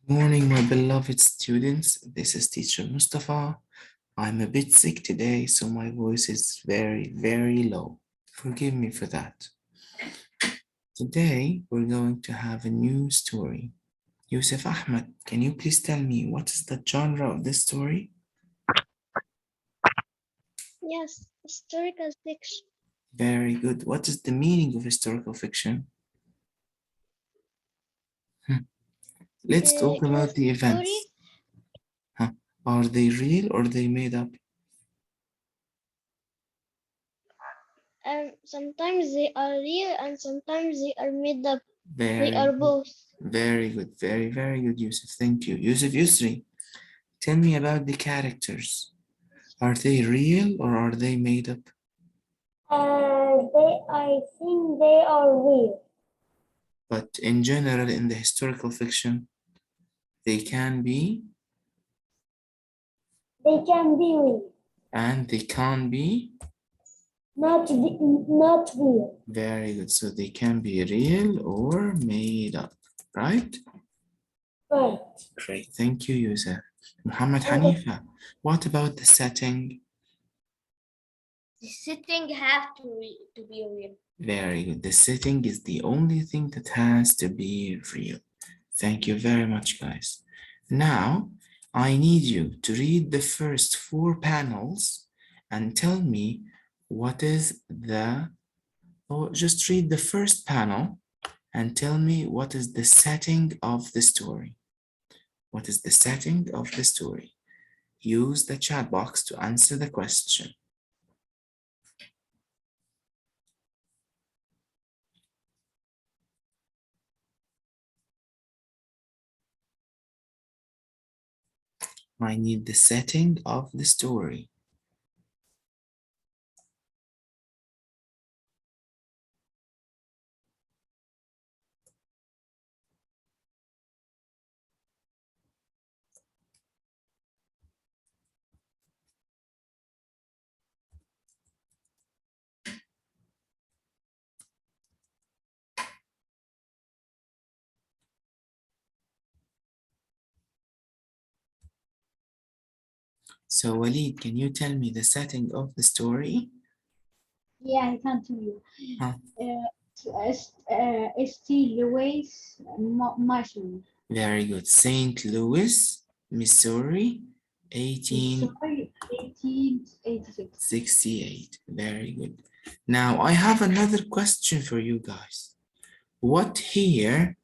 Morning, my beloved students. This is teacher Mustafa. I'm a bit sick today, so my voice is very, very low. Forgive me for that. Today, we're going to have a new story. Yusuf Ahmed, can you please tell me what is the genre of this story? Yes, historical fiction. Very good. What is the meaning of historical fiction? Let's talk In a about the story, events. Are they real or they made up? sometimes they are real and sometimes they are made up. They Very are good. both. Very good. Very, very good, Yusuf. Thank you. Yusuf Yusri, tell me about the characters. Are they real or are they made up? I think they are real. But in general, in the historical fiction, they can be They can be real, and they can't be. not real. Very good. So they can be real or made up, right? Right. Great. Thank you, Yusuf. Muhammad Okay. Hanifa, what about the setting? The setting have to be real. Very good. The setting is the only thing that has to be real. Thank you very much, guys. Now, I need you to read the first 4 panels and tell me what is the, or just read the first panel and tell me what is the setting of the story. What is the setting of the story? Use the chat box to answer the question. I need the setting of the story. So Walid, can you tell me the setting of the story? Yeah, I can tell you. Huh? St. Louis, Missouri. Very good. St. Louis, Missouri, 1886. 1868. Very good. Now, I have another question for you guys. What here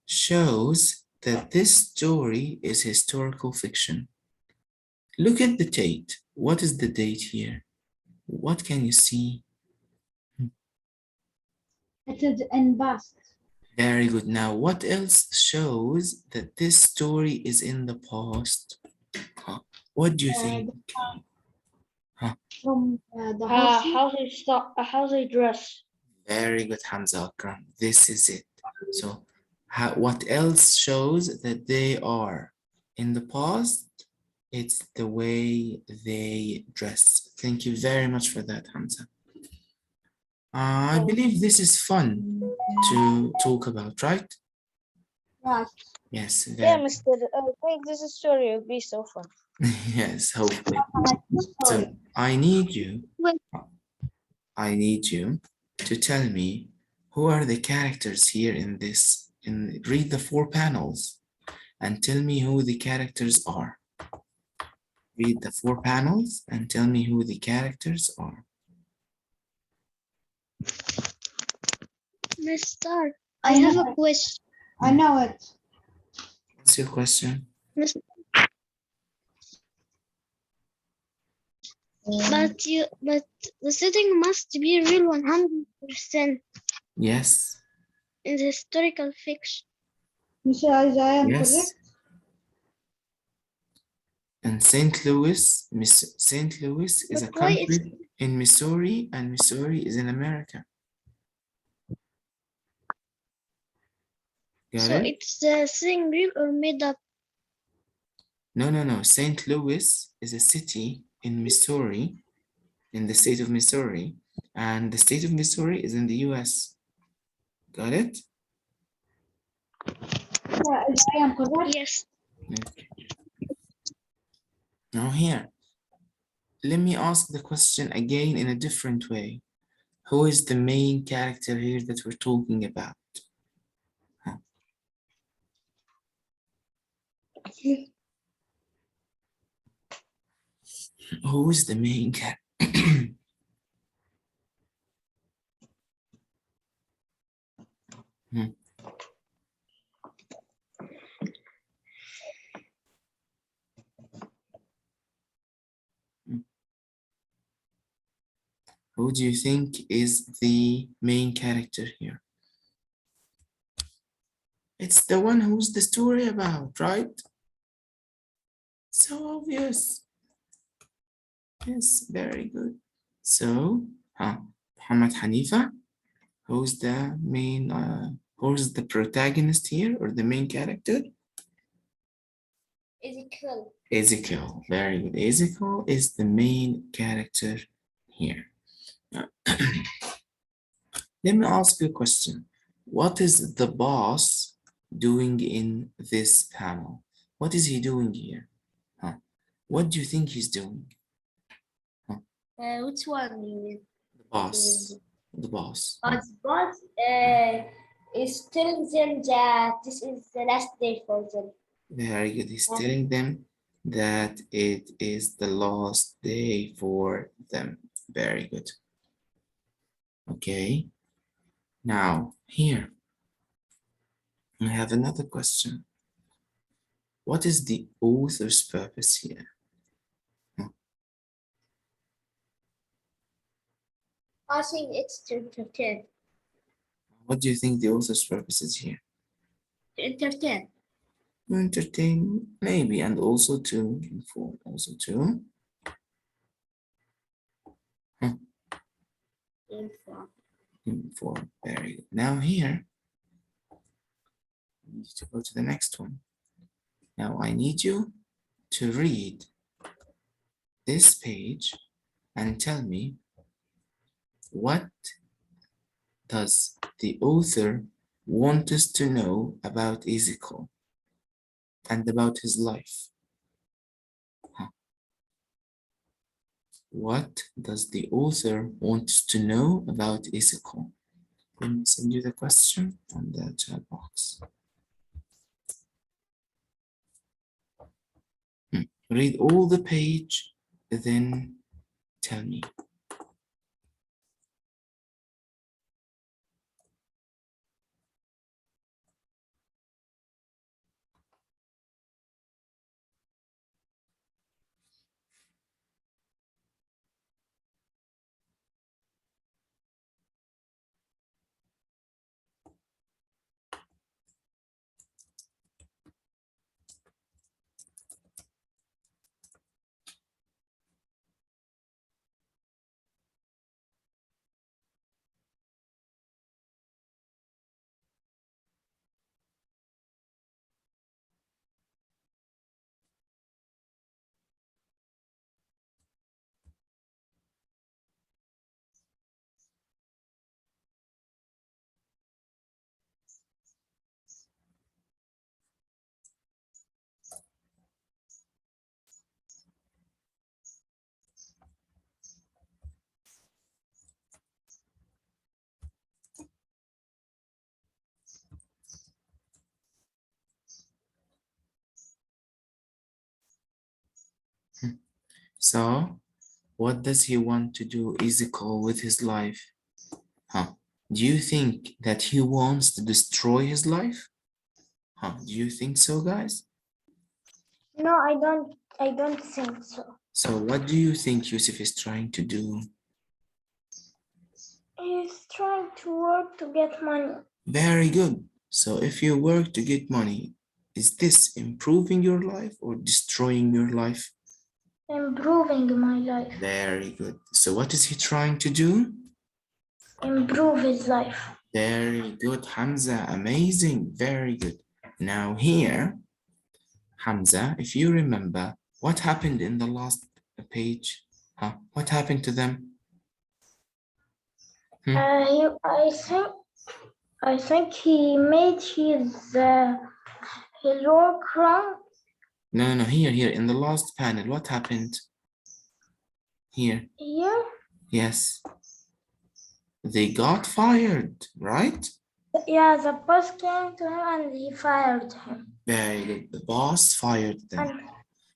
shows that this story is historical fiction? Look at the date. What is the date here? What can you see? It is in past. Very good. Now, what else shows that this story is in the past? Huh? What do you think? From the house. How they dress. Very good, Hamza Akram. This is it. So, what else shows that they are in the past? It's the way they dress. Thank you very much for that, Hamza. I believe this is fun to talk about, right? Right. Yes. Yeah, Mr. I think this story will be so fun. Yes, hopefully. So I need you to tell me who are the characters here in this, and read the 4 panels and tell me who the characters are. Read the 4 panels and tell me who the characters are. Mr. I have a question. I know it. What's your question? But the setting must be real 100% Yes. in the historical fiction. Mr. Isaiah, am Yes. correct? And St. Louis, St. Louis is a But why it's country in Missouri, and Missouri is in America. Got so it? it's the thing real or made up? No. St. Louis is a city in Missouri, in the state of Missouri, and the state of Missouri is in the US. Got it? Yeah, I am correct. Yes. Okay. Now here, let me ask the question again in a different way. Who is the main character here that we're talking about? Huh. Who is the main character? Who do you think is the main character here? It's the one who's the story about, right? So obvious. Yes, very good. So, Muhammad Hanifa, who's the main, who's the protagonist here or the main character? Ezekiel. Ezekiel, very good. Ezekiel is the main character here. Let me ask you a question. What is the boss doing in this panel? What is he doing here? Huh? What do you think he's doing? Huh? Which one you mean? The boss. The boss. The boss is telling them that this is the last day for them. Very good. He's telling them that it is the last day for them. Very good. Okay. Now, here, I have another question. What is the author's purpose here? I think it's to entertain. What do you think the author's purpose is here? To entertain. To entertain, maybe, and also to inform, also to inform. Very good. Now here, I need to go to the next one. Now I need you to read this page and tell me, what does the author want us to know about Ezekiel and about his life? What does the author want us to know about Ezekiel? Let me send you the question on the chat box. Read all the page, then tell me. So, what does he want to do, Ezekiel, with his life? Do you think that he wants to destroy his life? Do you think so, guys? No, I don't think so. So what do you think Yusuf is trying to do? He's trying to work to get money. Very good. So if you work to get money, is this improving your life or destroying your life? Improving my life. Very good. So what is he trying to do? Improve his life. Very good, Hamza. Amazing. Very good. Now here, Hamza, if you remember, what happened in the last page? What happened to them? I think he made his work wrong No, here, in the last panel, what happened? Here, Here? yes. They got fired, right? Yeah, the boss came to him and he fired him. Very good. The boss fired them. And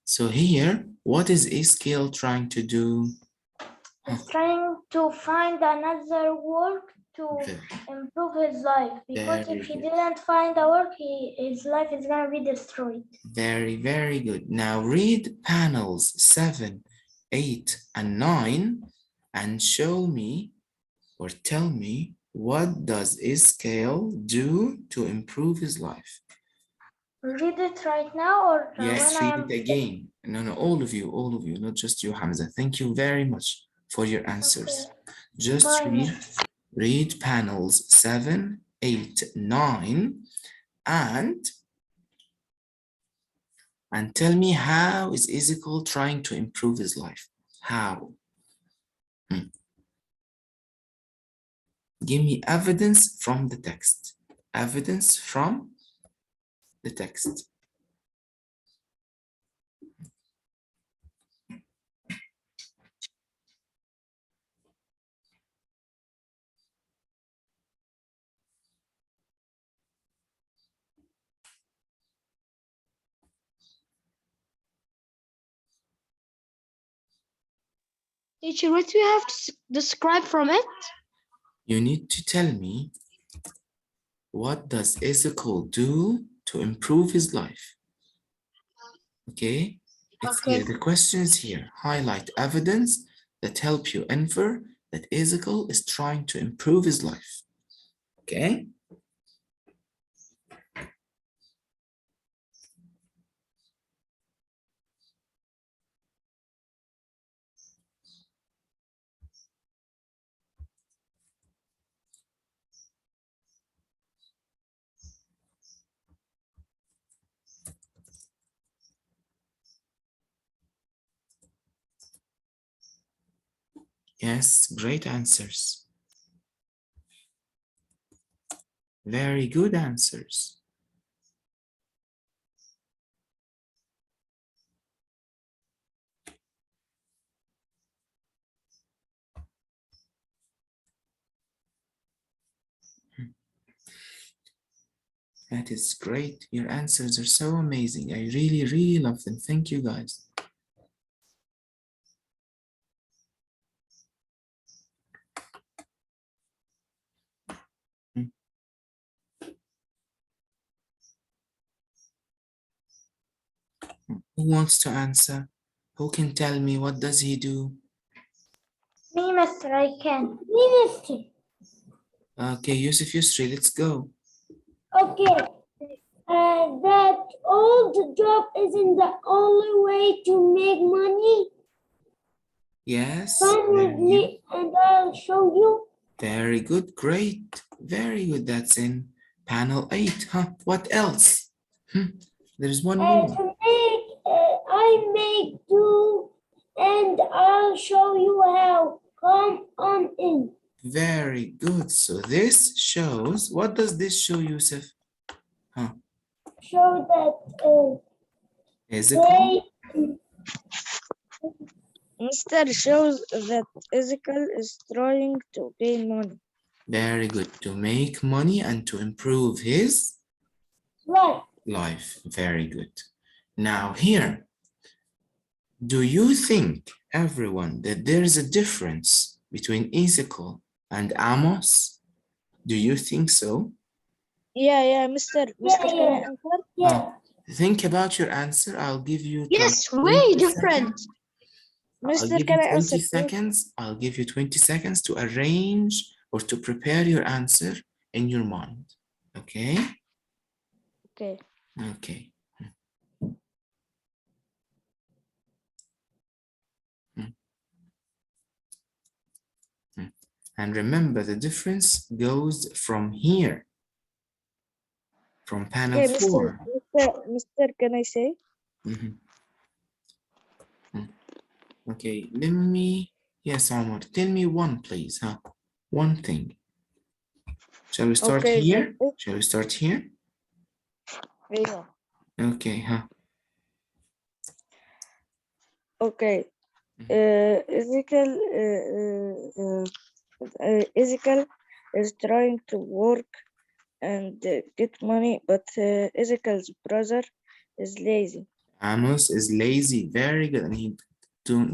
So here, what is Ezekiel trying to do? he's trying to find another work to improve his life. Because Very if he good. didn't find a work, his life is gonna be destroyed. Very, very good. Now read panels 7, 8, and 9 and show me or tell me what does Ezekiel do to improve his life? Read it right now or Yes, when I read am it again. No, all of you, not just you, Hamza. Thank you very much for your answers. Okay. Just Bye. read panels 7, 8, 9, and tell me how is Ezekiel trying to improve his life? How? Give me evidence from the text. Evidence from the text. Teacher, what do you have to describe from it? You need to tell me what does Ezekiel do to improve his life? Okay, it's Okay. here. The question is here. Highlight evidence that help you infer that Ezekiel is trying to improve his life. Okay. Yes, great answers. Very good answers. That is great. Your answers are so amazing. I really, really love them. Thank you, guys. Who wants to answer? Who can tell me what does he do? Me, Mister, I can. Me, Mister. Okay, Yusuf Yusri, let's go. Okay. That old job isn't the only way to make money. Yes. Come with me and I'll show you. Very good, great. Very good. That's in panel 8. Huh? What else? There's one more. I make do and I'll show you how. Come on in. Very good. So this shows, what does this show, Yusuf? Huh? Show that Ezekiel? Mr. shows that Ezekiel is trying to gain money. Very good. To make money and to improve his life. Very good. Now here, do you think, everyone, that there is a difference between Ezekiel and Amos? Do you think so? Yeah, Mr. Can I answer? Yeah. Think about your answer. I'll give you Yes, 20 way different. seconds. I'll Mr. give Can you I 20 answer? seconds. I'll give you 20 seconds to arrange or to prepare your answer in your mind. Okay? Okay. Okay. And remember, the difference goes from here, from panel Okay, 4. Mr. Can I say? Okay, let me, yes, Omar, tell me one, please, huh? One thing. Shall we start Okay, here? Shall we start here? Yeah. Okay, huh? Okay. Mhm. Ezekiel is trying to work and get money, but Ezekiel's brother is lazy. Amos is lazy. Very good. And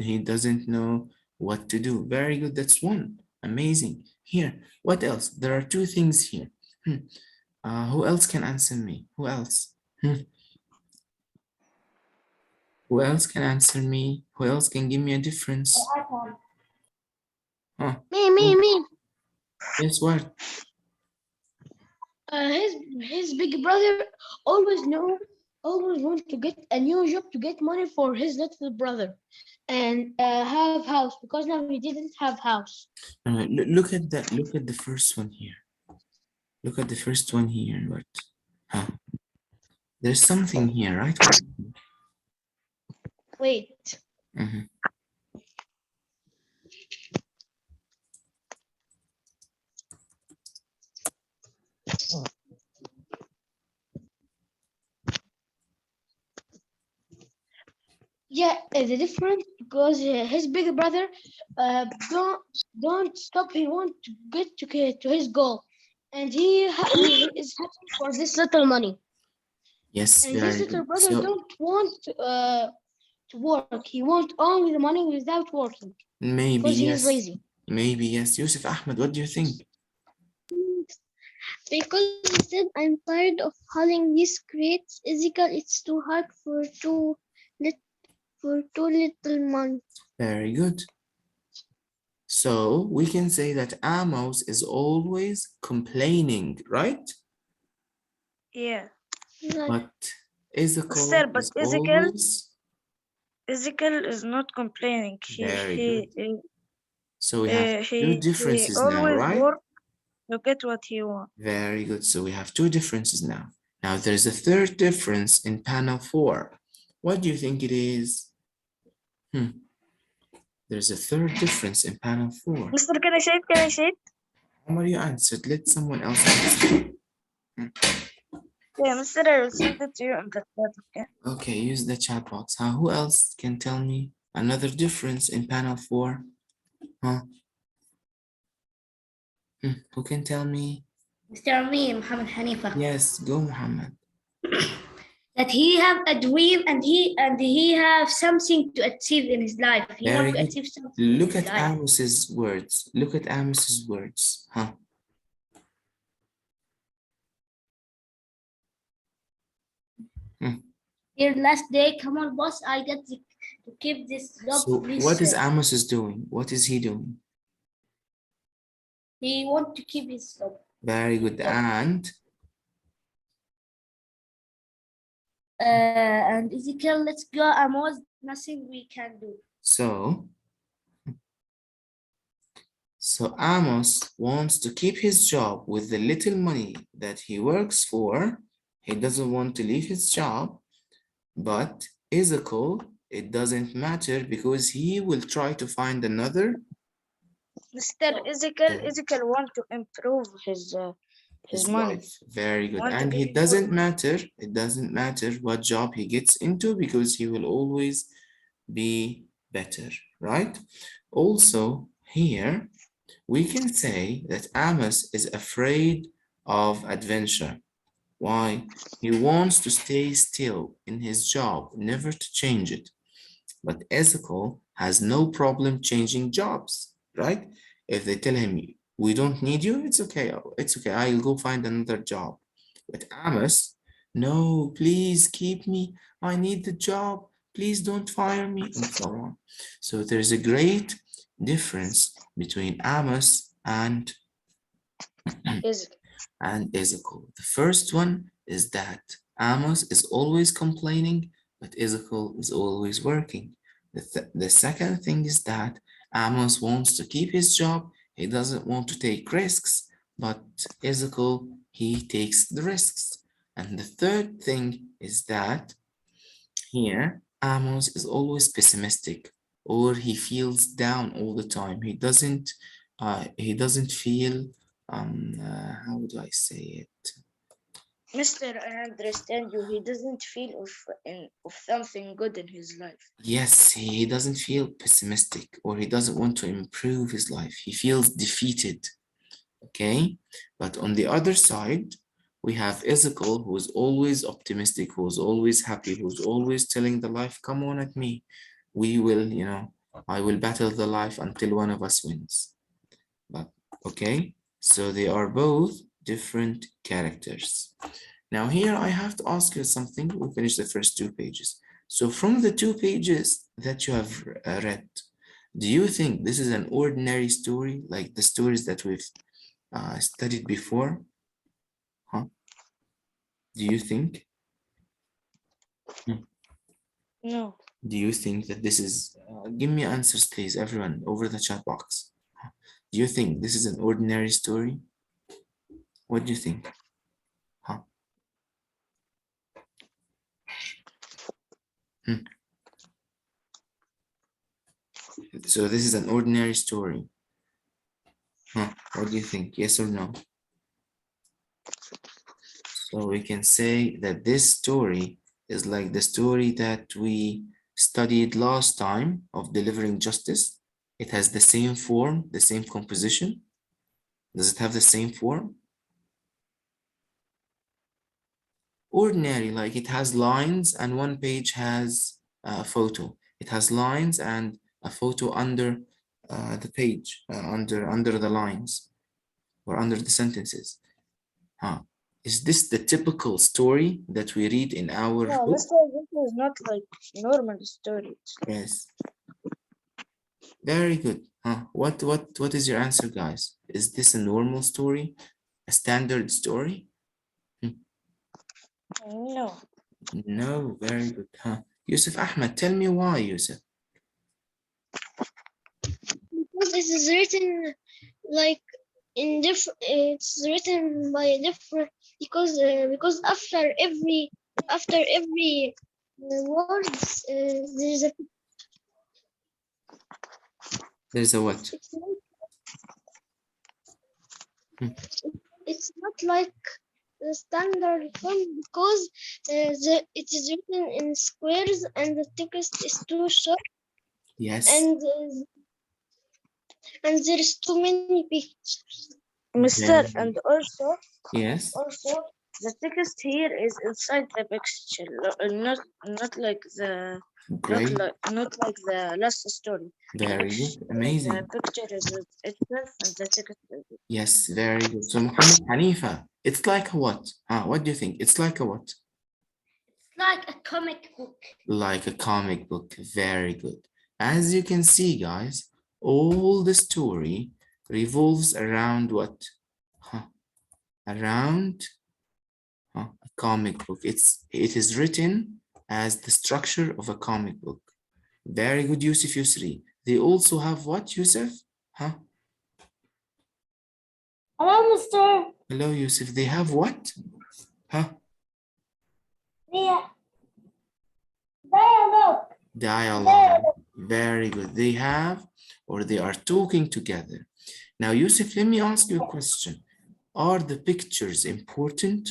he doesn't know what to do. Very good. That's one. Amazing. Here, what else? There are two things here. Who else can answer me? Who else? Who else can answer me? Who else can give me a difference? Huh? Me. Guess what? His big brother always want to get a new job to get money for his little brother, and have house because now he didn't have house. Look at that. Look at the first one here. Look at the first one here. What? Huh? There's something here, right? Wait. Mhm. Yeah, the difference because his big brother uh, don't don't stop. He want to get to his goal, and he is happy for this little money. Yes, And his very little good. brother So don't want to work. He want only the money without working maybe because he is yes. lazy. Maybe yes. Yusuf Ahmed, what do you think? Because he said, I'm tired of hauling these crates. Ezekiel, it's too hard lit for too little money. Very good. So we can say that Amos is always complaining, right? Yeah. Like, But Ezekiel Sir, but is always Ezekiel is not complaining. very good. So we have two He differences now, always right? work to get what he wants. Very good. So we have two differences now. Now there's a third difference in panel 4. What do you think it is? There's a third difference in panel 4. Mister, can I say it? Can I say it? Omar, you answered. Let someone else answer. Yeah, Mister, I will send it to you in the chat, okay? Okay, use the chat box. Who else can tell me another difference in panel 4? Huh? Who can tell me? Mr. Me, Muhammad Hanifa, Yes, go Muhammad. that he have a dream and he have something to achieve in his life. He Very want to good. achieve something in Look his at life. Amos's words. Look at Amos's words. Huh? Here last day, come on, boss, I got to keep this job, So please. what is Amos is doing? What is he doing? He want to keep his job. Very good. And Ezekiel, let's go. Amos, nothing we can do. So Amos wants to keep his job with the little money that he works for. He doesn't want to leave his job, but Ezekiel, it doesn't matter because he will try to find another. Mister, Ezekiel want to improve his money. Life. Very good. Want to And get it doesn't matter what job he gets into because he will always be better, right? Also, here we can say that Amos is afraid of adventure. Why? He wants to stay still in his job, never to change it. But Ezekiel has no problem changing jobs, right? If they tell him, we don't need you, it's okay. It's okay. I'll go find another job. But Amos, no, please keep me. I need the job. Please don't fire me, and so on. So there's a great difference between Amos and Ezekiel. The first one is that Amos is always complaining, but Ezekiel is always working. The second thing is that Amos wants to keep his job. He doesn't want to take risks, but Ezekiel, he takes the risks. And the third thing is that here, Amos is always pessimistic, or he feels down all the time. He doesn't feel how do I say it? Mister, I understand you. He doesn't feel of something good in his life. Yes, he doesn't feel pessimistic or he doesn't want to improve his life. He feels defeated. Okay, but on the other side, we have Ezekiel, who is always optimistic, who's always happy, who's always telling the life, come on at me. We will, I will battle the life until one of us wins. But okay, so they are both different characters. Now here I have to ask you something. We finished the first 2 pages. So from the 2 pages that you have read, do you think this is an ordinary story, like the stories that we've studied before? Huh? Do you think? No. Do you think that this is, give me answers please, everyone, over the chat box. Do you think this is an ordinary story? What do you think? Huh? So this is an ordinary story. Huh? What do you think? Yes or no? So we can say that this story is like the story that we studied last time of delivering justice. It has the same form, the same composition. Does it have the same form? Ordinary, like it has lines and one page has a photo. It has lines and a photo under the page, under the lines or under the sentences. Huh? Is this the typical story that we read in our No, book? Mister, this is not like normal story. Yes. Very good. Huh? What is your answer, guys? Is this a normal story? A standard story? No. No, very good. Huh? Yusuf Ahmed, tell me why, Yusuf. Because it is written like in different. It's written by different because after every words there is a. There's a what? It's not like the standard font because it is written in squares and the text is too short Yes. and there is too many pictures. Mister, Very- and also Yes. the text here is inside the picture, not like the Great. not like the last story. Very good. Amazing. The picture is with itself and the text is Yes, very good. So Muhammad Hanifa, it's like a what? What do you think? It's like a what? It's like a comic book. Like a comic book. Very good. As you can see, guys, all the story revolves around what? Around a comic book. It is written as the structure of a comic book. Very good, Yusuf Yusri. They also have what, Yusuf? Hello, Mister. Hello, Yusuf. They have what? Yeah. Dialogue. Dialogue. Very good. They have, or they are talking together. Now, Yusuf, let me ask you a question. Are the pictures important?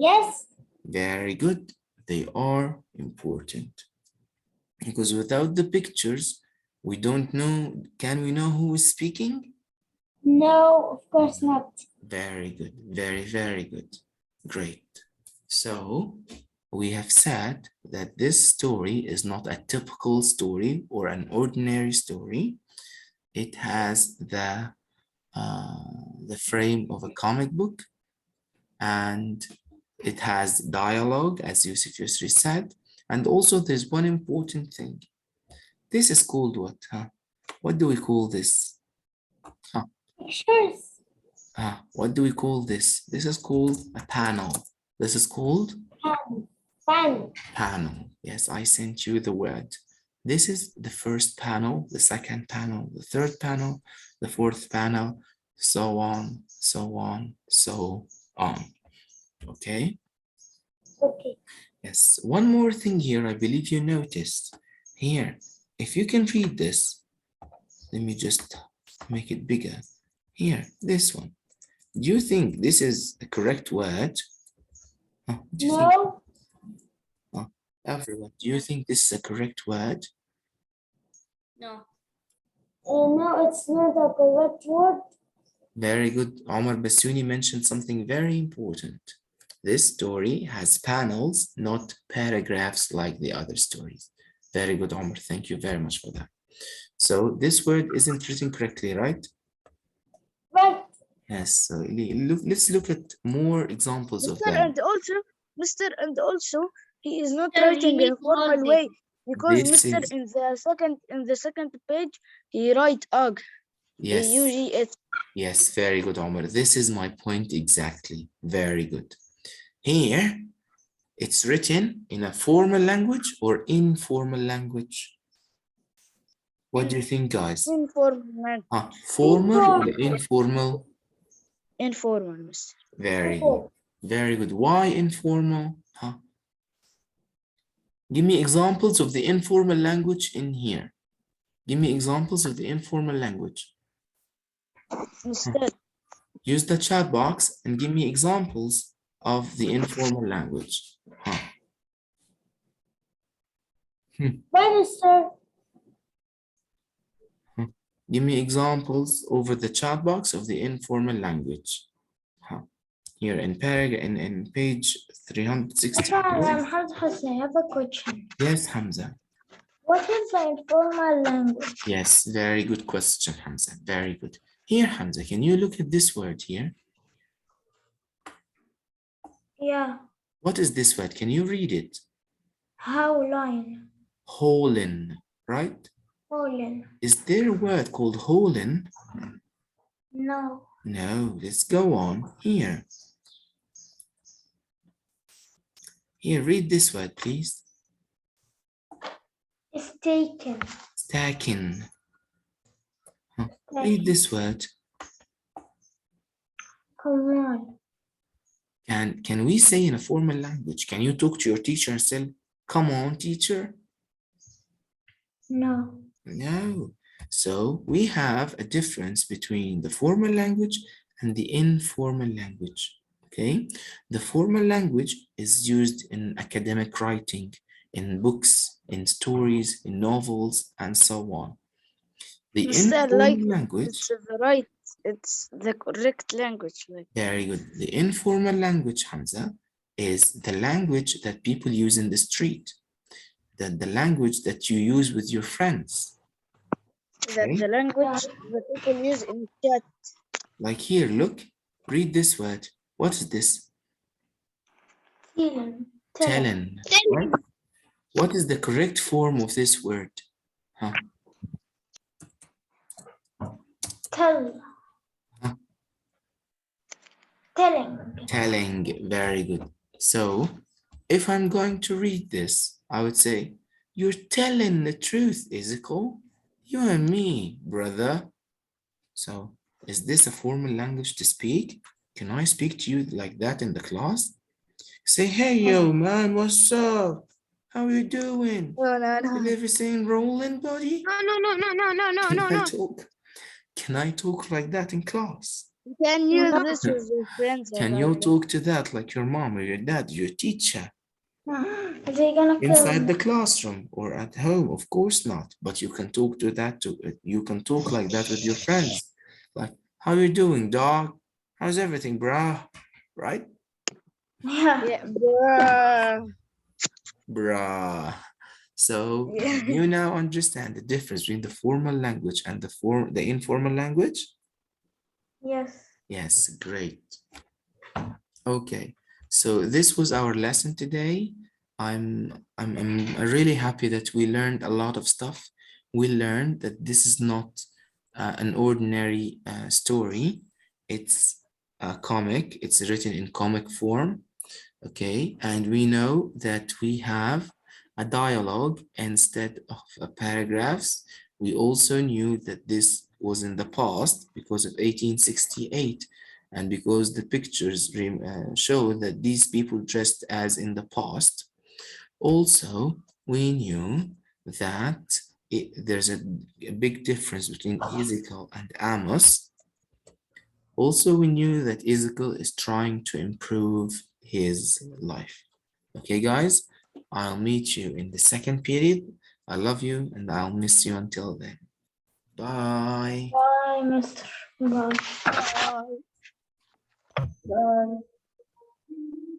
Yes. Very good. They are important. Because without the pictures, we don't know, can we know who is speaking? No, of course not. Very good. Very, very good. Great. So we have said that this story is not a typical story or an ordinary story. It has the frame of a comic book, and it has dialogue, as Yusuf Yusri said. And also there's one important thing. This is called what? What do we call this? Pictures. What do we call this? This is called a panel. This is called? Panel. Panel. Yes, I sent you the word. This is the first panel, the second panel, the third panel, the fourth panel, so on, so on, so on. Okay? Okay. Yes, one more thing here, I believe you noticed. Here, if you can read this, let me just make it bigger. Here, this one. Do you think this is a correct word? Do you think, No, everyone, do you think this is a correct word? No. no, it's not a correct word. Very good. Omar Basuni mentioned something very important. This story has panels, not paragraphs like the other stories. Very good, Omar. Thank you very much for that. So this word isn't written correctly, right? Right. Yes. So let's look at more examples of Mister, them. and also, he is not Sir, you writing in need a to hold formal it. way because This Mister is, in the second page he write ug, yes, UGH. yes, very good, Omar. This is my point exactly. Very good. Here, it's written in a formal language or informal language. What do you think, guys? Informal, Formal or informal? informal, Mister. Very good. Very good. Why informal? Give me examples of the informal language in here. Give me examples of the informal language. Mister, Use the chat box and give me examples of the informal language. Minister. Give me examples over the chat box of the informal language. Here in paragraph in page 360. Hamza, I have a question. Yes, Hamza. What is the informal language? Yes, very good question, Hamza. Very good. Here, Hamza, can you look at this word here? Yeah. What is this word? Can you read it? Howline. Holin, right? Howlin. Is there a word called holin? No. No, let's go on here. Here, read this word, please. It's taken. Stacking. Read this word. Come on. Can we say in a formal language, can you talk to your teacher and say, come on, teacher? No. No. So we have a difference between the formal language and the informal language. Okay. The formal language is used in academic writing, in books, in stories, in novels, and so on. The Mister, like informal language, it's the correct language. Like very good. The informal language, Hamza, is the language that people use in the street, the language that you use with your friends. that Okay? the language that people use in chat. Like here, look, read this word. What is this? Telen. Tellen. Right? What is the correct form of this word? Tell. Huh? Telling. Telling. Very good. So if I'm going to read this, I would say, you're telling the truth, Ezekiel. You and me, brother. So is this a formal language to speak? Can I speak to you like that in the class? Say, hey, yo, man, what's up? How you doing? Is everything rolling, buddy? Can I talk like that in class? You can use this with your friends. Can you talk to that like your mom or your dad, your teacher? Is he gonna kill Inside me? the classroom or at home? Of course not. But you can talk to that too. You can talk like that with your friends. Like, how you doing, dog? How's everything, brah? Right? Yeah. Yeah, bruh. Bruh. So Yeah. you now understand the difference between the formal language and the informal language? Yes. Yes, great. Okay, so this was our lesson today. I'm really happy that we learned a lot of stuff. We learned that this is not an ordinary story. It's a comic. It's written in comic form. Okay, and we know that we have a dialogue instead of paragraphs. We also knew that this was in the past because of 1868 and because the pictures show that these people dressed as in the past. Also, we knew that there's a big difference between Ezekiel and Amos. Also, we knew that Ezekiel is trying to improve his life. Okay, guys, I'll meet you in the second period. I love you and I'll miss you until then. Bye. Bye, Mr. Bye. Bye. Bye.